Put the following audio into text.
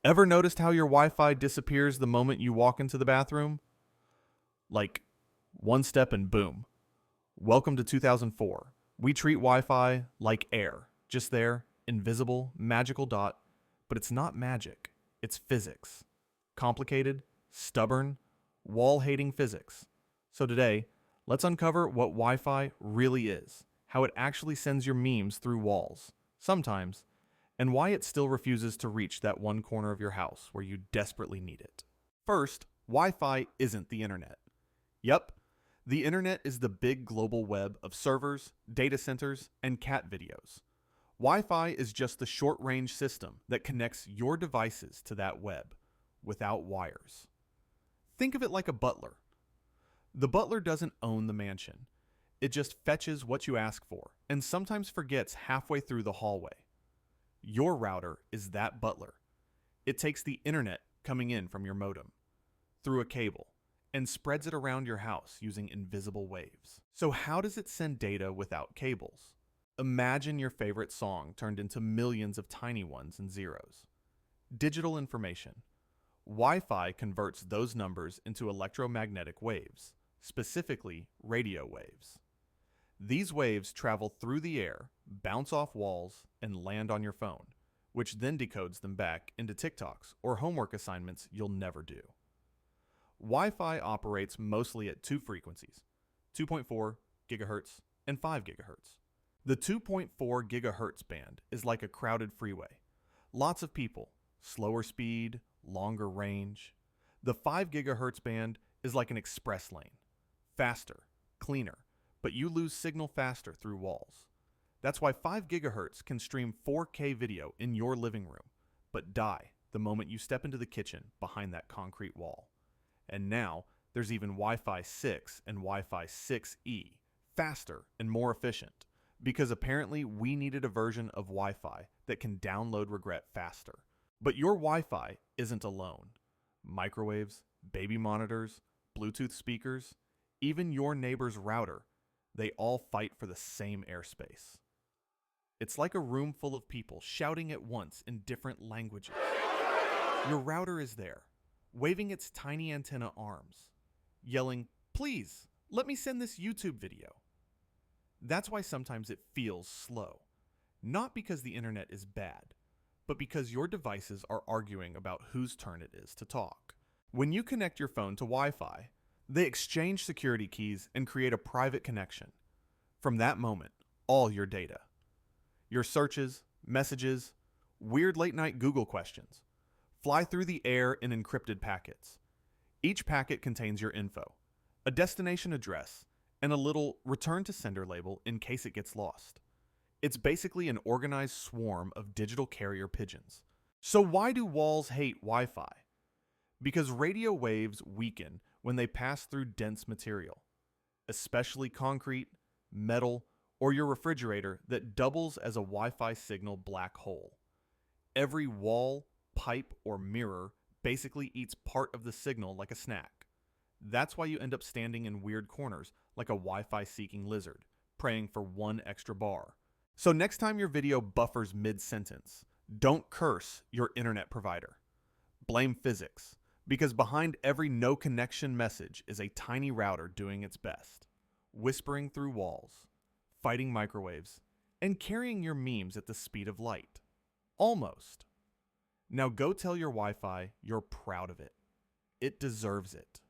Ever noticed how your Wi-Fi disappears the moment you walk into the bathroom? Like, one step and boom. Welcome to 2004. We treat Wi-Fi like air, just there, invisible, magical dot, but it's not magic. It's physics. Complicated, stubborn, wall-hating physics. So today, let's uncover what Wi-Fi really is, how it actually sends your memes through walls, sometimes, and why it still refuses to reach that one corner of your house where you desperately need it. First, Wi-Fi isn't the internet. Yep, the internet is the big global web of servers, data centers, and cat videos. Wi-Fi is just the short-range system that connects your devices to that web, without wires. Think of it like a butler. The butler doesn't own the mansion. It just fetches what you ask for, and sometimes forgets halfway through the hallway. Your router is that butler. It takes the internet coming in from your modem, through a cable, and spreads it around your house using invisible waves. So how does it send data without cables? Imagine your favorite song turned into millions of tiny ones and zeros. Digital information. Wi-Fi converts those numbers into electromagnetic waves, specifically radio waves. These waves travel through the air, bounce off walls, and land on your phone, which then decodes them back into TikToks or homework assignments you'll never do. Wi-Fi operates mostly at two frequencies, 2.4 GHz and 5 GHz. The 2.4 GHz band is like a crowded freeway. Lots of people, slower speed, longer range. The 5 GHz band is like an express lane, faster, cleaner, but you lose signal faster through walls. That's why 5 GHz can stream 4K video in your living room, but die the moment you step into the kitchen behind that concrete wall. And now, there's even Wi-Fi 6 and Wi-Fi 6E, faster and more efficient, because apparently we needed a version of Wi-Fi that can download regret faster. But your Wi-Fi isn't alone. Microwaves, baby monitors, Bluetooth speakers, even your neighbor's router, they all fight for the same airspace. It's like a room full of people shouting at once in different languages. Your router is there, waving its tiny antenna arms, yelling, "Please, let me send this YouTube video." That's why sometimes it feels slow. Not because the internet is bad, but because your devices are arguing about whose turn it is to talk. When you connect your phone to Wi-Fi, they exchange security keys and create a private connection. From that moment, all your data, your searches, messages, weird late-night Google questions, fly through the air in encrypted packets. Each packet contains your info, a destination address, and a little return to sender label in case it gets lost. It's basically an organized swarm of digital carrier pigeons. So why do walls hate Wi-Fi? Because radio waves weaken when they pass through dense material, especially concrete, metal, or your refrigerator that doubles as a Wi-Fi signal black hole. Every wall, pipe, or mirror basically eats part of the signal like a snack. That's why you end up standing in weird corners like a Wi-Fi seeking lizard, praying for one extra bar. So next time your video buffers mid-sentence, don't curse your internet provider. Blame physics, because behind every no connection message is a tiny router doing its best, whispering through walls, fighting microwaves, and carrying your memes at the speed of light. Almost. Now go tell your Wi-Fi you're proud of it. It deserves it.